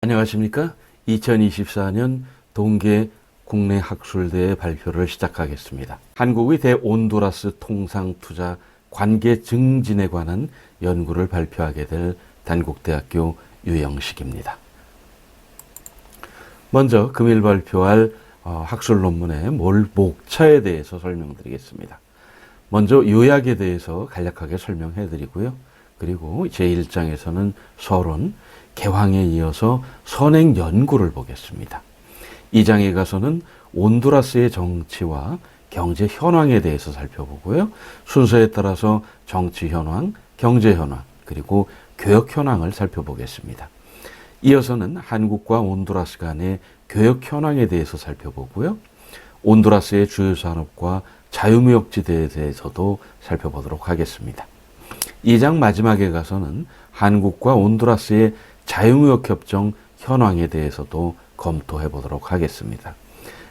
안녕하십니까? 2024년 동계 국내 학술대회 발표를 시작하겠습니다. 한국의 대온두라스 통상투자 관계 증진에 관한 연구를 발표하게 될 단국대학교 유영식입니다. 먼저 금일 발표할 학술 논문의 목차에 대해서 설명드리겠습니다. 먼저 요약에 대해서 간략하게 설명해 드리고요. 그리고 제1장에서는 서론, 개황에 이어서 선행 연구를 보겠습니다. 2장에 가서는 온두라스의 정치와 경제 현황에 대해서 살펴보고요. 순서에 따라서 정치 현황, 경제 현황, 그리고 교역 현황을 살펴보겠습니다. 이어서는 한국과 온두라스 간의 교역 현황에 대해서 살펴보고요. 온두라스의 주요 산업과 자유무역지대에 대해서도 살펴보도록 하겠습니다. 2장 마지막에 가서는 한국과 온두라스의 자유무역협정 현황에 대해서도 검토해 보도록 하겠습니다.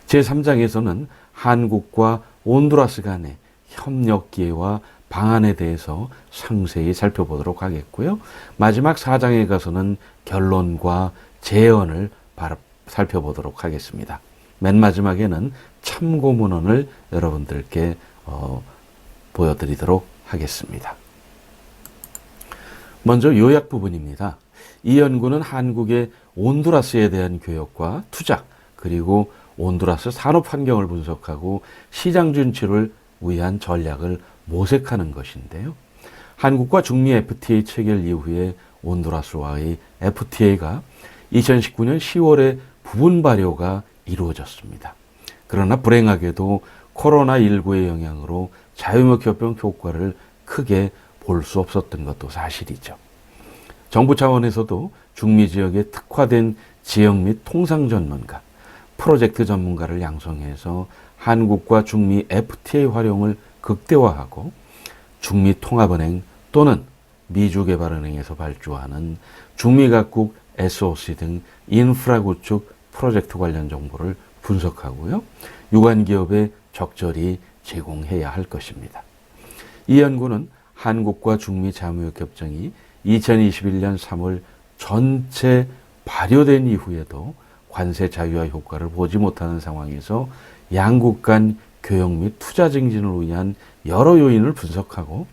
제3장에서는 한국과 온두라스 간의 협력 기회와 방안에 대해서 상세히 살펴보도록 하겠고요. 마지막 4장에 가서는 결론과 제언을 살펴보도록 하겠습니다. 맨 마지막에는 참고문헌을 여러분들께 보여드리도록 하겠습니다. 먼저 요약 부분입니다. 이 연구는 한국의 온두라스에 대한 교역과 투자, 그리고 온두라스 산업 환경을 분석하고 시장 진출을 위한 전략을 모색하는 것인데요. 한국과 중미 FTA 체결 이후에 온두라스와의 FTA가 2019년 10월에 부분 발효가 이루어졌습니다. 그러나 불행하게도 코로나19의 영향으로 자유무역협정 효과를 크게 볼 수 없었던 것도 사실이죠. 정부 차원에서도 중미 지역에 특화된 지역 및 통상 전문가, 프로젝트 전문가를 양성해서 한국과 중미 FTA 활용을 극대화하고 중미 통합은행 또는 미주개발은행에서 발주하는 중미 각국 SOC 등 인프라 구축 프로젝트 관련 정보를 분석하고요. 유관 기업에 적절히 제공해야 할 것입니다. 이 연구는 한국과 중미 자유무역협정이 2021년 3월 전체 발효된 이후에도 관세 자유화 효과를 보지 못하는 상황에서 양국 간 교역 및 투자 증진을 위한 여러 요인을 분석하고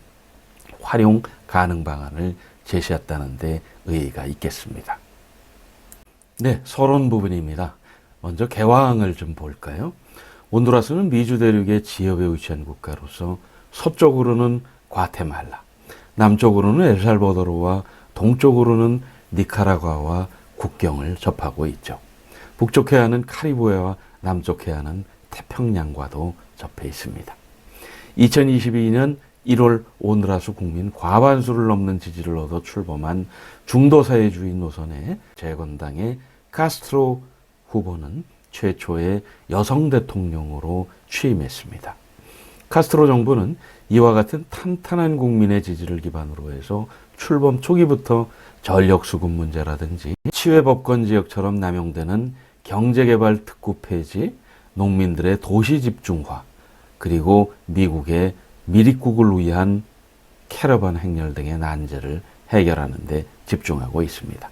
활용 가능 방안을 제시했다는 데 의의가 있겠습니다. 네, 서론 부분입니다. 먼저 개황을 좀 볼까요? 온두라스는 미주 대륙의 지역에 위치한 국가로서 서쪽으로는 과테말라, 남쪽으로는 엘살바도르와 동쪽으로는 니카라과와 국경을 접하고 있죠. 북쪽 해안은 카리브해와 남쪽 해안은 태평양과도 접해 있습니다. 2022년 1월 온두라스 국민 과반수를 넘는 지지를 얻어 출범한 중도사회주의 노선의 재건당의 카스트로 후보는 최초의 여성 대통령으로 취임했습니다. 카스트로 정부는 이와 같은 탄탄한 국민의 지지를 기반으로 해서 출범 초기부터 전력수급 문제라든지 치외법권 지역처럼 남용되는 경제개발 특구 폐지, 농민들의 도시 집중화, 그리고 미국의 미립국을 위한 캐러반 행렬 등의 난제를 해결하는 데 집중하고 있습니다.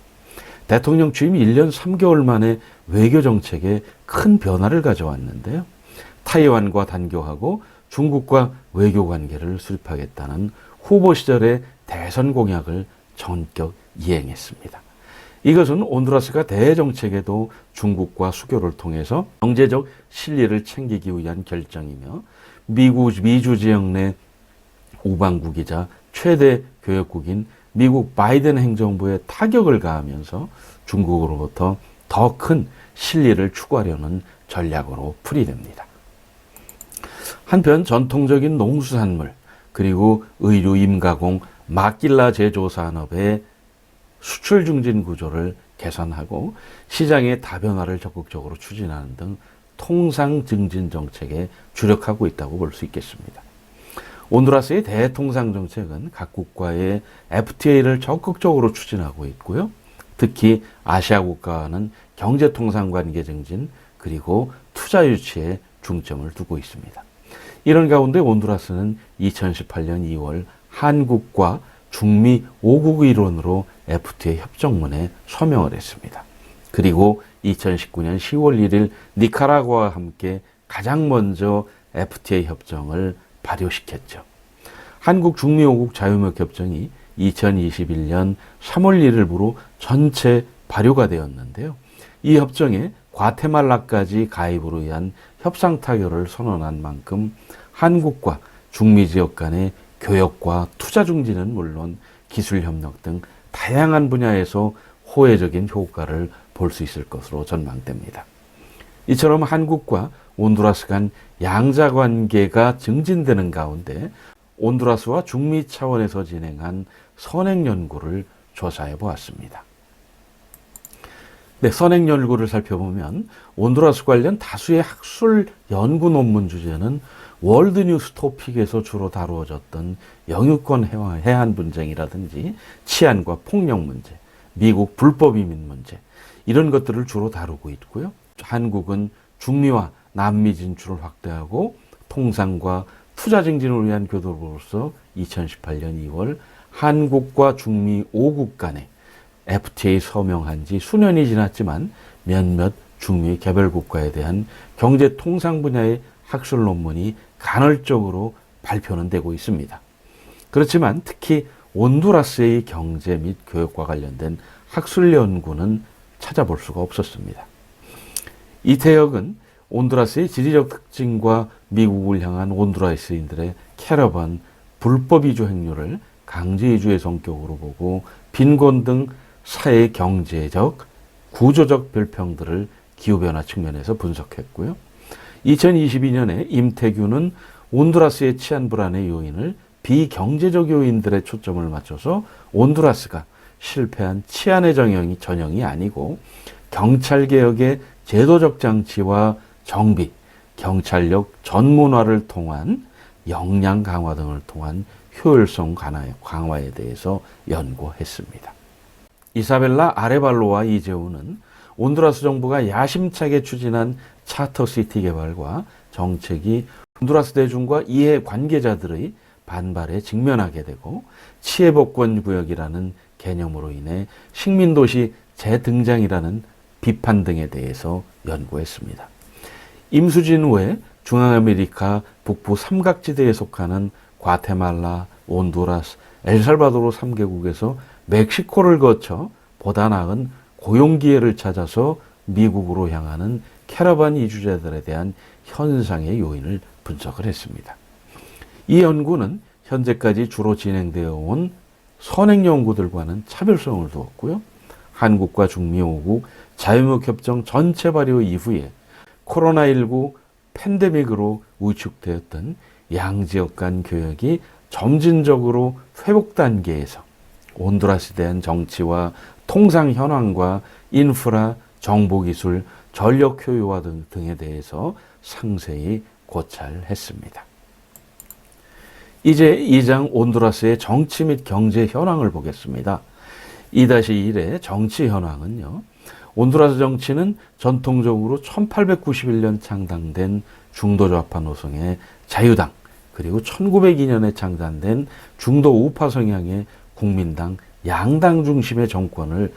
대통령 취임 1년 3개월 만에 외교 정책에 큰 변화를 가져왔는데요. 타이완과 단교하고 중국과 외교 관계를 수립하겠다는 후보 시절의 대선 공약을 전격 이행했습니다. 이것은 온두라스가 대정책에도 중국과 수교를 통해서 경제적 실리를 챙기기 위한 결정이며 미주 지역 내 우방국이자 최대 교역국인 미국 바이든 행정부에 타격을 가하면서 중국으로부터 더 큰 실리를 추구하려는 전략으로 풀이됩니다. 한편 전통적인 농수산물, 그리고 의류, 임가공, 마길라 제조 산업의 수출 중진 구조를 개선하고 시장의 다변화를 적극적으로 추진하는 등 통상 증진 정책에 주력하고 있다고 볼 수 있겠습니다. 온두라스의 대통상 정책은 각국과의 FTA를 적극적으로 추진하고 있고요. 특히 아시아 국가와는 경제 통상 관계 증진, 그리고 투자 유치에 중점을 두고 있습니다. 이런 가운데 온두라스는 2018년 2월 한국과 중미 5국 일원으로 FTA 협정문에 서명을 했습니다. 그리고 2019년 10월 1일 니카라과와 함께 가장 먼저 FTA 협정을 발효시켰죠. 한국 중미 5국 자유무역 협정이 2021년 3월 1일부로 전체 발효가 되었는데요. 이 협정에 과테말라까지 가입으로 위한 협상 타결을 선언한 만큼 한국과 중미 지역 간의 교역과 투자 중지는 물론 기술 협력 등 다양한 분야에서 호혜적인 효과를 볼 수 있을 것으로 전망됩니다. 이처럼 한국과 온두라스 간 양자 관계가 증진되는 가운데 온두라스와 중미 차원에서 진행한 선행 연구를 조사해 보았습니다. 네, 선행 연구를 살펴보면 온두라스 관련 다수의 학술 연구 논문 주제는 월드뉴스 토픽에서 주로 다루어졌던 영유권 해안 분쟁이라든지 치안과 폭력 문제, 미국 불법 이민 문제 이런 것들을 주로 다루고 있고요. 한국은 중미와 남미 진출을 확대하고 통상과 투자 증진을 위한 교도로서 2018년 2월 한국과 중미 5국 간에 FTA 서명한 지 수년이 지났지만 몇몇 중미 개별 국가에 대한 경제 통상 분야의 학술 논문이 간헐적으로 발표는 되고 있습니다. 그렇지만 특히 온두라스의 경제 및 교역과 관련된 학술 연구는 찾아볼 수가 없었습니다. 이태혁은 온두라스의 지리적 특징과 미국을 향한 온두라스인들의 캐러반, 불법 이주 행률을 강제 이주의 성격으로 보고 빈곤 등 사회 경제적, 구조적 별평들을 기후변화 측면에서 분석했고요. 2022년에 임태규는 온두라스의 치안 불안의 요인을 비경제적 요인들에 초점을 맞춰서 온두라스가 실패한 치안의 전형이 아니고 경찰개혁의 제도적 장치와 정비, 경찰력 전문화를 통한 역량 강화 등을 통한 효율성 강화에 대해서 연구했습니다. 이사벨라 아레발로와 이재우는 온두라스 정부가 야심차게 추진한 차터시티 개발과 정책이 온두라스 대중과 이해 관계자들의 반발에 직면하게 되고 치해복권 구역이라는 개념으로 인해 식민도시 재등장이라는 비판 등에 대해서 연구했습니다. 임수진 외 중앙아메리카 북부 삼각지대에 속하는 과테말라, 온두라스, 엘살바도르 3개국에서 멕시코를 거쳐 보다 나은 고용 기회를 찾아서 미국으로 향하는 캐러반 이주자들에 대한 현상의 요인을 분석을 했습니다. 이 연구는 현재까지 주로 진행되어 온 선행 연구들과는 차별성을 두었고요. 한국과 중미 5국 자유무역 협정 전체 발효 이후에 코로나19 팬데믹으로 위축되었던 양지역 간 교역이 점진적으로 회복 단계에서 온두라스에 대한 정치와 통상 현황과 인프라, 정보기술, 전력 효율화 등에 대해서 상세히 고찰했습니다. 이제 2장 온두라스의 정치 및 경제 현황을 보겠습니다. 2-1의 정치 현황은요. 온두라스 정치는 전통적으로 1891년 창당된 중도좌파 노선의 자유당, 그리고 1902년에 창단된 중도 우파 성향의 국민당, 양당 중심의 정권을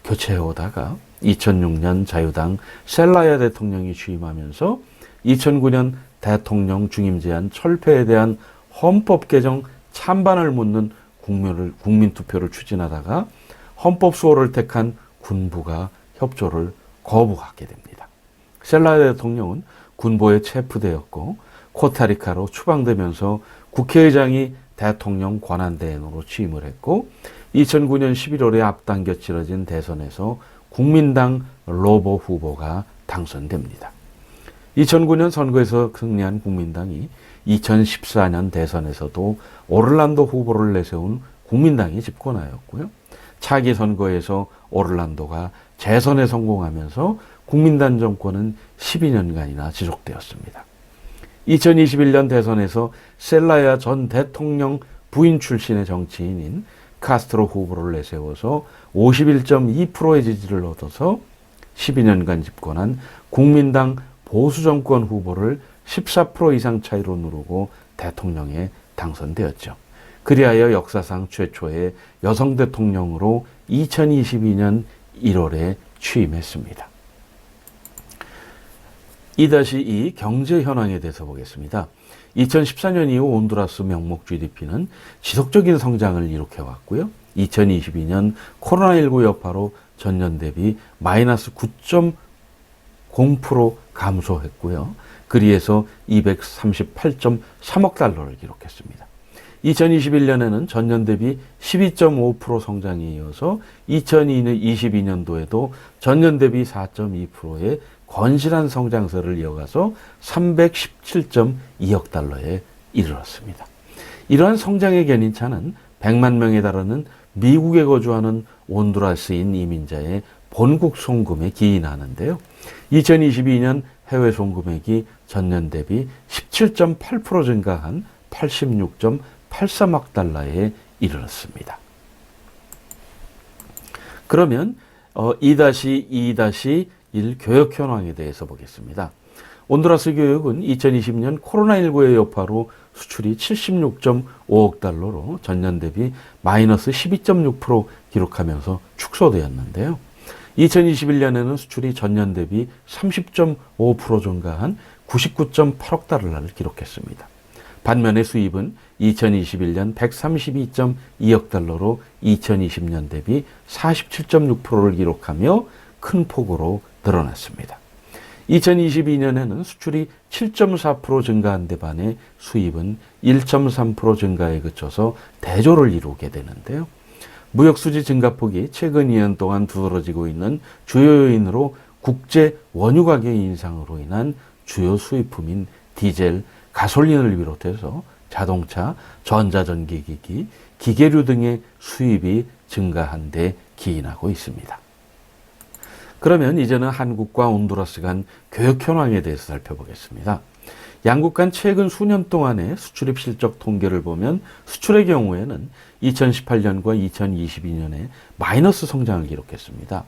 교체해오다가 2006년 자유당 셀라야 대통령이 취임하면서 2009년 대통령 중임 제한 철폐에 대한 헌법 개정 찬반을 묻는 국민 투표를 추진하다가 헌법 수호를 택한 군부가 협조를 거부하게 됩니다. 셀라야 대통령은 군부에 체포되었고 코스타리카로 추방되면서 국회의장이 대통령 권한대행으로 취임을 했고 2009년 11월에 앞당겨 치러진 대선에서 국민당 로보 후보가 당선됩니다. 2009년 선거에서 승리한 국민당이 2014년 대선에서도 오를란도 후보를 내세운 국민당이 집권하였고요. 차기 선거에서 오를란도가 재선에 성공하면서 국민당 정권은 12년간이나 지속되었습니다. 2021년 대선에서 셀라야 전 대통령 부인 출신의 정치인인 카스트로 후보를 내세워서 51.2%의 지지를 얻어서 12년간 집권한 국민당 보수정권 후보를 14% 이상 차이로 누르고 대통령에 당선되었죠. 그리하여 역사상 최초의 여성 대통령으로 2022년 1월에 취임했습니다. 2-2 경제 현황에 대해서 보겠습니다. 2014년 이후 온두라스 명목 GDP는 지속적인 성장을 이룩해왔고요. 2022년 코로나19 여파로 전년 대비 마이너스 9.0% 감소했고요. 그리해서 238.3억 달러를 기록했습니다. 2021년에는 전년 대비 12.5% 성장에 이어서 2022년도에도 전년 대비 4.2%의 건실한 성장세를 이어가서 317.2억 달러에 이르렀습니다. 이러한 성장의 견인차는 100만 명에 달하는 미국에 거주하는 온두라스인 이민자의 본국 송금에 기인하는데요. 2022년 해외 송금액이 전년 대비 17.8% 증가한 86.83억 달러에 이르렀습니다. 그러면 2-2-1 교역 현황에 대해서 보겠습니다. 온두라스 교역은 2020년 코로나19의 여파로 수출이 76.5억 달러로 전년 대비 마이너스 12.6% 기록하면서 축소되었는데요. 2021년에는 수출이 전년 대비 30.5% 증가한 99.8억 달러를 기록했습니다. 반면에 수입은 2021년 132.2억 달러로 2020년 대비 47.6%를 기록하며 큰 폭으로 늘어났습니다. 2022년에는 수출이 7.4% 증가한 데 반해 수입은 1.3% 증가에 그쳐서 대조를 이루게 되는데요. 무역수지 증가폭이 최근 2년 동안 두드러지고 있는 주요 요인으로 국제 원유 가격 인상으로 인한 주요 수입품인 디젤, 가솔린을 비롯해서 자동차, 전자전기기기, 기계류 등의 수입이 증가한 데 기인하고 있습니다. 그러면 이제는 한국과 온두라스 간 교역 현황에 대해서 살펴보겠습니다. 양국 간 최근 수년 동안의 수출입 실적 통계를 보면 수출의 경우에는 2018년과 2022년에 마이너스 성장을 기록했습니다.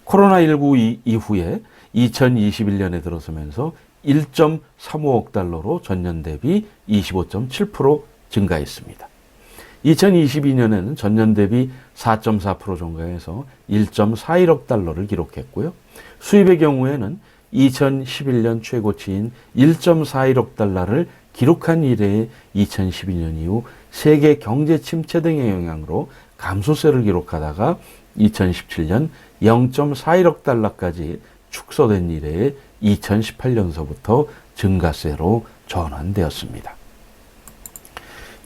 코로나19 이후에 2021년에 들어서면서 1.35억 달러로 전년 대비 25.7% 증가했습니다. 2022년에는 전년 대비 4.4% 증가해서 1.41억 달러를 기록했고요. 수입의 경우에는 2011년 최고치인 1.41억 달러를 기록한 이래에 2012년 이후 세계 경제 침체 등의 영향으로 감소세를 기록하다가 2017년 0.41억 달러까지 축소된 이래에 2018년서부터 증가세로 전환되었습니다.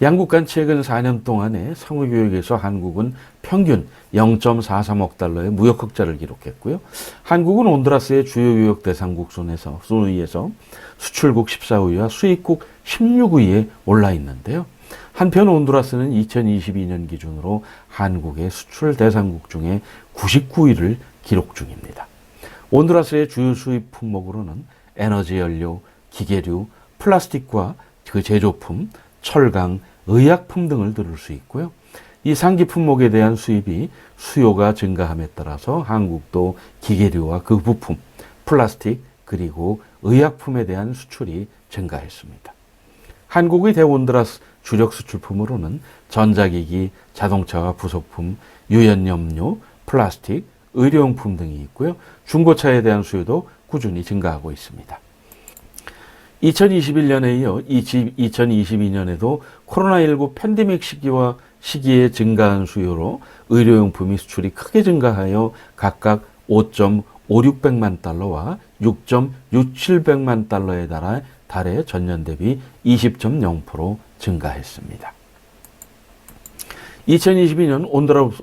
양국 간 최근 4년 동안의 상호교역에서 한국은 평균 0.43억 달러의 무역 흑자를 기록했고요. 한국은 온두라스의 주요 교역 대상국 순위에서 수출국 14위와 수입국 16위에 올라 있는데요. 한편 온두라스는 2022년 기준으로 한국의 수출 대상국 중에 99위를 기록 중입니다. 온두라스의 주요 수입 품목으로는 에너지 연료, 기계류, 플라스틱과 그 제조품, 철강, 의약품 등을 들을 수 있고요. 이 상기 품목에 대한 수입이 수요가 증가함에 따라서 한국도 기계류와 그 부품, 플라스틱 그리고 의약품에 대한 수출이 증가했습니다. 한국의 대온두라스 주력 수출품으로는 전자기기, 자동차와 부속품, 유연염료, 플라스틱, 의료용품 등이 있고요. 중고차에 대한 수요도 꾸준히 증가하고 있습니다. 2021년에 이어 2022년에도 코로나19 팬데믹 시기에 증가한 수요로 의료용품이 수출이 크게 증가하여 각각 5.56백만 달러와 6.67백만 달러에 달해 전년 대비 20.0% 증가했습니다. 2022년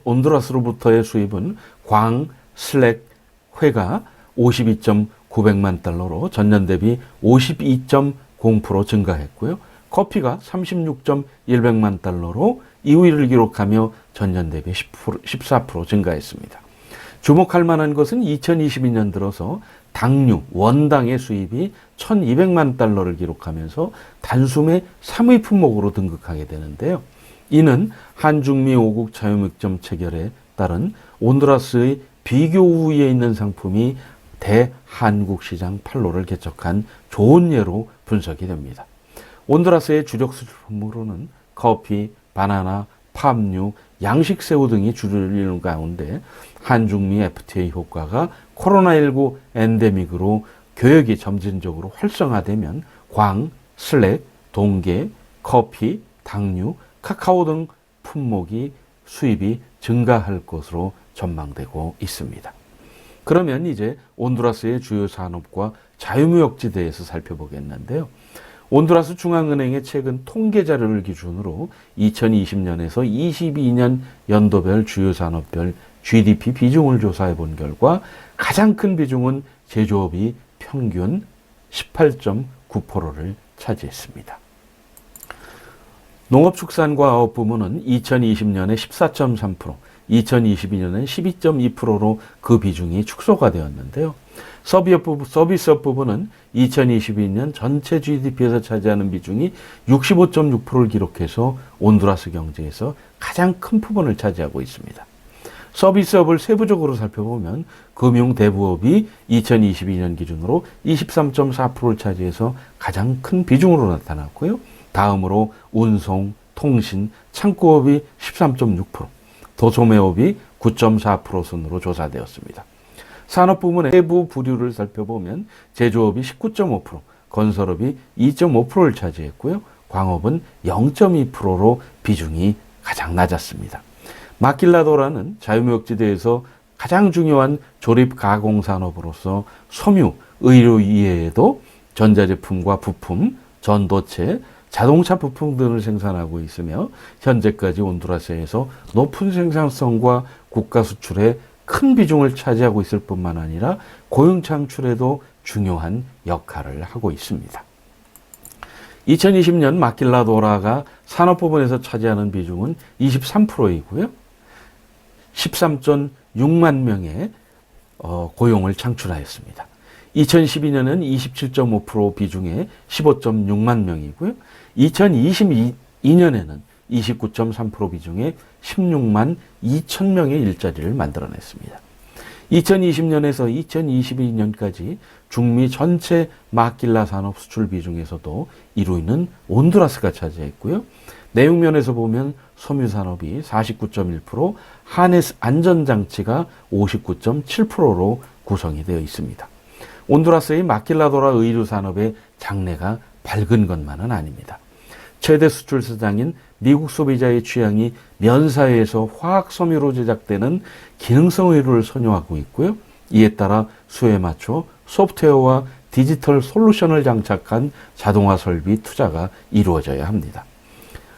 온두라스로부터의 수입은 광, 슬랙, 회가 52.9백만 달러로 전년 대비 52.0% 증가했고요. 커피가 36.1백만 달러로 2위를 기록하며 전년 대비 14% 증가했습니다. 주목할 만한 것은 2022년 들어서 당류, 원당의 수입이 1,200만 달러를 기록하면서 단숨에 3위 품목으로 등극하게 되는데요. 이는 한중미 5국 자유무역점 체결에 따른 온두라스의 비교 우위에 있는 상품이 대한국 시장 판로를 개척한 좋은 예로 분석이 됩니다. 온두라스의 주력 수출품으로는 커피, 바나나, 팜유, 양식새우 등이 줄이는 가운데 한중미 FTA 효과가 코로나19 엔데믹으로 교역이 점진적으로 활성화되면 광, 슬랙, 동계, 커피, 당류, 카카오 등 품목이 수입이 증가할 것으로 전망되고 있습니다. 그러면 이제 온두라스의 주요 산업과 자유무역지에 대해서 살펴보겠는데요. 온두라스 중앙은행의 최근 통계 자료를 기준으로 2020년에서 22년 연도별 주요 산업별 GDP 비중을 조사해 본 결과 가장 큰 비중은 제조업이 평균 18.9%를 차지했습니다. 농업축산과아업 부문은 2020년에 14.3%, 2022년엔 12.2%로 그 비중이 축소가 되었는데요. 서비스업 부분은 2022년 전체 GDP에서 차지하는 비중이 65.6%를 기록해서 온두라스 경제에서 가장 큰 부분을 차지하고 있습니다. 서비스업을 세부적으로 살펴보면 금융대부업이 2022년 기준으로 23.4%를 차지해서 가장 큰 비중으로 나타났고요. 다음으로 운송, 통신, 창구업이 13.6%, 도소매업이 9.4% 순으로 조사되었습니다. 산업 부문의 세부 부류를 살펴보면 제조업이 19.5%, 건설업이 2.5%를 차지했고요. 광업은 0.2%로 비중이 가장 낮았습니다. 마킬라도라는 자유무역지대에서 가장 중요한 조립 가공 산업으로서 섬유, 의료 이외에도 전자제품과 부품, 전도체, 자동차 부품 등을 생산하고 있으며 현재까지 온두라스에서 높은 생산성과 국가 수출에 큰 비중을 차지하고 있을 뿐만 아니라 고용 창출에도 중요한 역할을 하고 있습니다. 2020년 마킬라도라가 산업 부분에서 차지하는 비중은 23%이고요. 13.6만 명의 고용을 창출하였습니다. 2012년은 27.5% 비중의 15.6만 명이고요. 2022년에는 29.3% 비중의 16만 2천 명의 일자리를 만들어냈습니다. 2020년에서 2022년까지 중미 전체 마킬라 산업 수출 비중에서도 1위는 온두라스가 차지했고요. 내용면에서 보면 섬유산업이 49.1%, 하네스 안전장치가 59.7%로 구성이 되어 있습니다. 온두라스의 마킬라도라 의류산업의 장래가 밝은 것만은 아닙니다. 최대 수출 시장인 미국 소비자의 취향이 면사회에서 화학 섬유로 제작되는 기능성 의류를 선호하고 있고요. 이에 따라 수요에 맞춰 소프트웨어와 디지털 솔루션을 장착한 자동화 설비 투자가 이루어져야 합니다.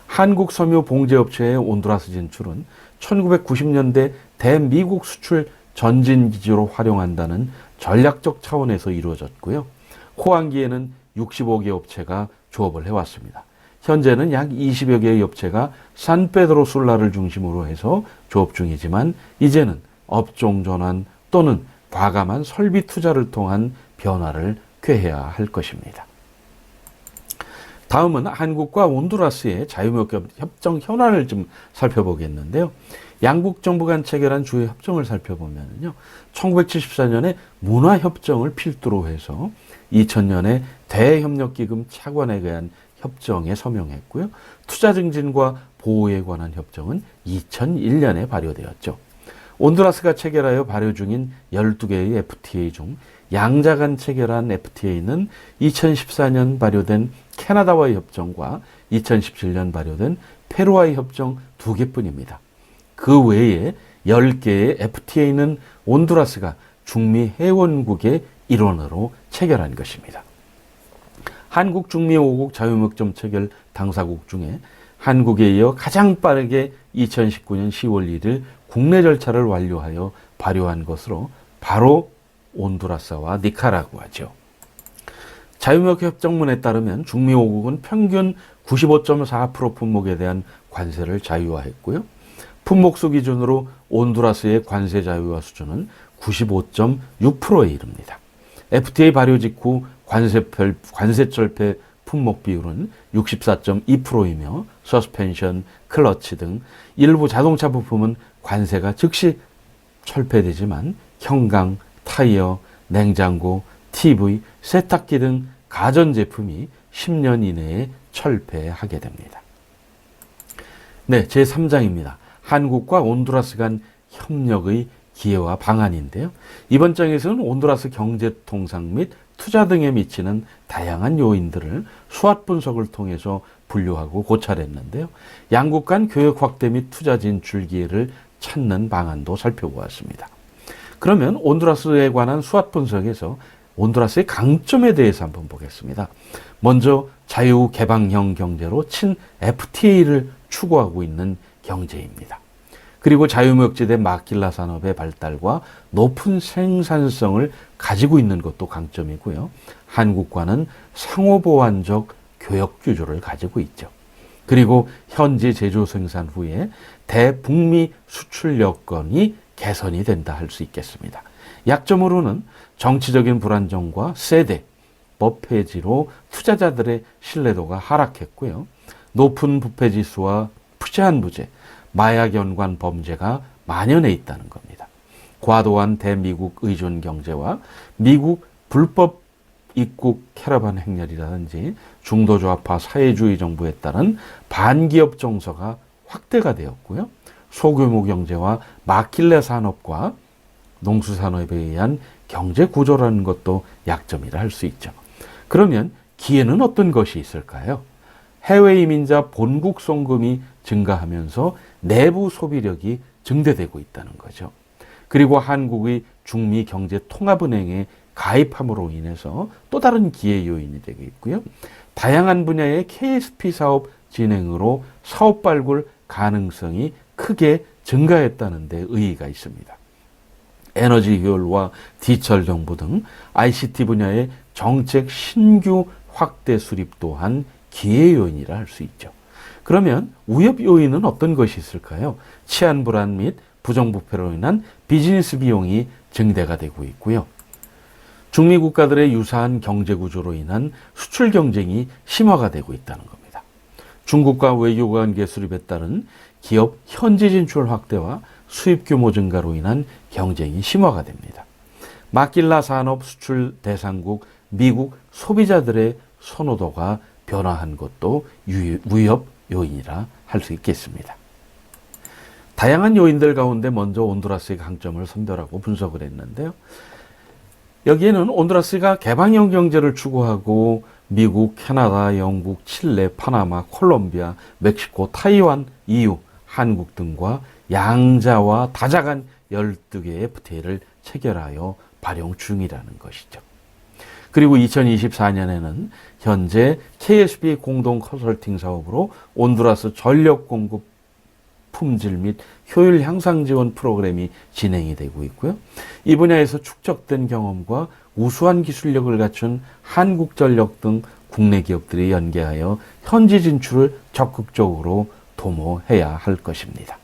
한국 섬유 봉제업체의 온두라스 진출은 1990년대 대미국 수출 전진기지로 활용한다는 전략적 차원에서 이루어졌고요. 호황기에는 65개 업체가 조업을 해왔습니다. 현재는 약 20여 개의 업체가 산페드로술라를 중심으로 해서 조업 중이지만 이제는 업종 전환 또는 과감한 설비 투자를 통한 변화를 꾀해야 할 것입니다. 다음은 한국과 온두라스의 자유무역 협정 현안을 좀 살펴보겠는데요. 양국 정부 간 체결한 주요 협정을 살펴보면요. 1974년에 문화협정을 필두로 해서 2000년에 대협력기금 차관에 의한 협정에 서명했고요. 투자 증진과 보호에 관한 협정은 2001년에 발효되었죠. 온두라스가 체결하여 발효 중인 12개의 FTA 중 양자 간 체결한 FTA는 2014년 발효된 캐나다와의 협정과 2017년 발효된 페루와의 협정 2개뿐입니다. 그 외에 10개의 FTA는 온두라스가 중미 회원국의 일원으로 체결한 것입니다. 한국 중미 5국 자유무역점 체결 당사국 중에 한국에 이어 가장 빠르게 2019년 10월 1일 국내 절차를 완료하여 발효한 것으로 바로 온두라스와 니카라구아죠. 자유무역 협정문에 따르면 중미 5국은 평균 95.4% 품목에 대한 관세를 자유화했고요. 품목수 기준으로 온두라스의 관세 자유화 수준은 95.6%에 이릅니다. FTA 발효 직후 관세 철폐 품목 비율은 64.2%이며 서스펜션, 클러치 등 일부 자동차 부품은 관세가 즉시 철폐되지만 형광, 타이어, 냉장고, TV, 세탁기 등 가전제품이 10년 이내에 철폐하게 됩니다. 네, 제3장입니다. 한국과 온두라스 간 협력의 기회와 방안인데요. 이번 장에서는 온두라스 경제 통상 및 투자 등에 미치는 다양한 요인들을 수학 분석을 통해서 분류하고 고찰했는데요. 양국 간 교역 확대 및 투자 진출 기회를 찾는 방안도 살펴보았습니다. 그러면 온두라스에 관한 수학 분석에서 온두라스의 강점에 대해서 한번 보겠습니다. 먼저 자유개방형 경제로 친 FTA를 추구하고 있는 경제입니다. 그리고 자유무역지대 마킬라 산업의 발달과 높은 생산성을 가지고 있는 것도 강점이고요. 한국과는 상호보완적 교역 구조를 가지고 있죠. 그리고 현지 제조 생산 후에 대북미 수출 여건이 개선이 된다 할 수 있겠습니다. 약점으로는 정치적인 불안정과 세대, 법 폐지로 투자자들의 신뢰도가 하락했고요. 높은 부패지수와 푸시한 부재, 마약 연관 범죄가 만연해 있다는 겁니다. 과도한 대미국 의존 경제와 미국 불법 입국 캐러반 행렬이라든지 중도좌파 사회주의 정부에 따른 반기업 정서가 확대가 되었고요. 소규모 경제와 마킬레 산업과 농수산업에 의한 경제 구조라는 것도 약점이라 할 수 있죠. 그러면 기회는 어떤 것이 있을까요? 해외 이민자 본국 송금이 증가하면서 내부 소비력이 증대되고 있다는 거죠. 그리고 한국의 중미 경제 통합은행에 가입함으로 인해서 또 다른 기회 요인이 되고 있고요. 다양한 분야의 KSP 사업 진행으로 사업 발굴 가능성이 크게 증가했다는 데 의의가 있습니다. 에너지 효율과 디지털 정보 등 ICT 분야의 정책 신규 확대 수립 또한 기회 요인이라 할 수 있죠. 그러면 위협 요인은 어떤 것이 있을까요? 치안 불안 및 부정부패로 인한 비즈니스 비용이 증대가 되고 있고요. 중미 국가들의 유사한 경제 구조로 인한 수출 경쟁이 심화가 되고 있다는 겁니다. 중국과 외교 관계 수립에 따른 기업 현지 진출 확대와 수입 규모 증가로 인한 경쟁이 심화가 됩니다. 마킬라 산업 수출 대상국 미국 소비자들의 선호도가 변화한 것도 위협 요인이라 할 수 있겠습니다. 다양한 요인들 가운데 먼저 온두라스의 강점을 선별하고 분석을 했는데요. 여기에는 온두라스가 개방형 경제를 추구하고 미국, 캐나다, 영국, 칠레, 파나마, 콜롬비아, 멕시코, 타이완, EU, 한국 등과 양자와 다자 간 12개의 FTA를 체결하여 발용 중이라는 것이죠. 그리고 2024년에는 현재 KSP 공동 컨설팅 사업으로 온두라스 전력 공급 품질 및 효율 향상 지원 프로그램이 진행이 되고 있고요. 이 분야에서 축적된 경험과 우수한 기술력을 갖춘 한국전력 등 국내 기업들이 연계하여 현지 진출을 적극적으로 도모해야 할 것입니다.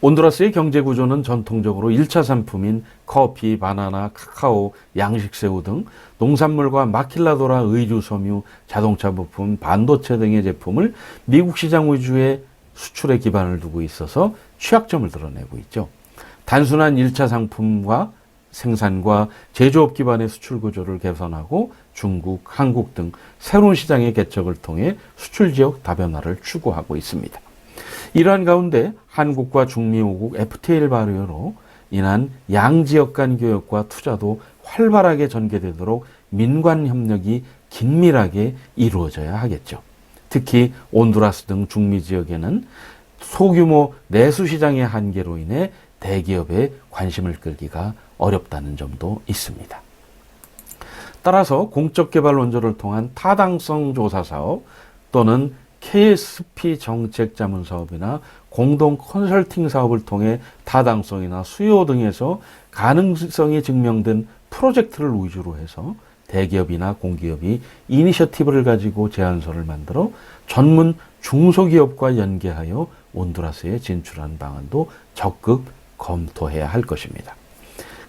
온두라스의 경제 구조는 전통적으로 1차 상품인 커피, 바나나, 카카오, 양식새우 등 농산물과 마킬라도라, 의류, 섬유, 자동차 부품, 반도체 등의 제품을 미국 시장 위주의 수출에 기반을 두고 있어서 취약점을 드러내고 있죠. 단순한 1차 상품과 생산과 제조업 기반의 수출 구조를 개선하고 중국, 한국 등 새로운 시장의 개척을 통해 수출 지역 다변화를 추구하고 있습니다. 이러한 가운데 한국과 중미 5국 FTA를 발효로 인한 양지역 간 교역과 투자도 활발하게 전개되도록 민관 협력이 긴밀하게 이루어져야 하겠죠. 특히 온두라스 등 중미 지역에는 소규모 내수 시장의 한계로 인해 대기업의 관심을 끌기가 어렵다는 점도 있습니다. 따라서 공적 개발 원조를 통한 타당성 조사 사업 또는 KSP 정책 자문 사업이나 공동 컨설팅 사업을 통해 타당성이나 수요 등에서 가능성이 증명된 프로젝트를 위주로 해서 대기업이나 공기업이 이니셔티브를 가지고 제안서를 만들어 전문 중소기업과 연계하여 온두라스에 진출하는 방안도 적극 검토해야 할 것입니다.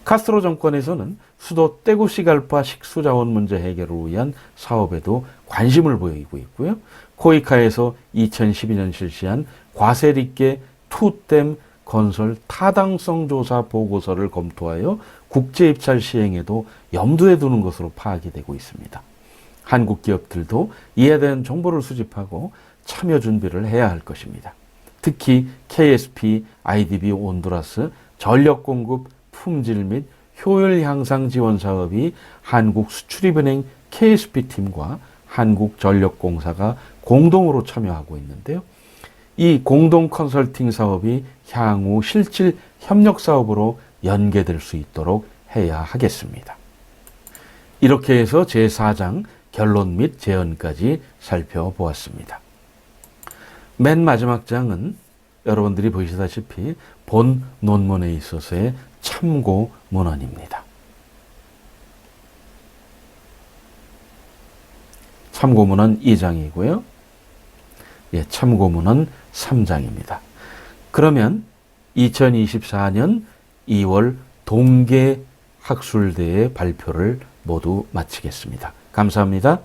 카스트로 정권에서는 수도 테구시갈파 식수자원 문제 해결을 위한 사업에도 관심을 보이고 있고요. 코이카에서 2012년 실시한 과세리께 투댐 건설 타당성 조사 보고서를 검토하여 국제 입찰 시행에도 염두에 두는 것으로 파악이 되고 있습니다. 한국 기업들도 이에 대한 정보를 수집하고 참여 준비를 해야 할 것입니다. 특히 KSP, IDB 온두라스 전력 공급 품질 및 효율 향상 지원 사업이 한국수출입은행 KSP팀과 한국전력공사가 공동으로 참여하고 있는데요. 이 공동 컨설팅 사업이 향후 실질 협력 사업으로 연계될 수 있도록 해야 하겠습니다. 이렇게 해서 제4장 결론 및 제언까지 살펴보았습니다. 맨 마지막 장은 여러분들이 보시다시피 본 논문에 있어서의 참고 문헌입니다. 참고 문헌 2장이고요. 참고 문헌 3장입니다. 그러면 2024년 2월 동계 학술대회 발표를 모두 마치겠습니다. 감사합니다.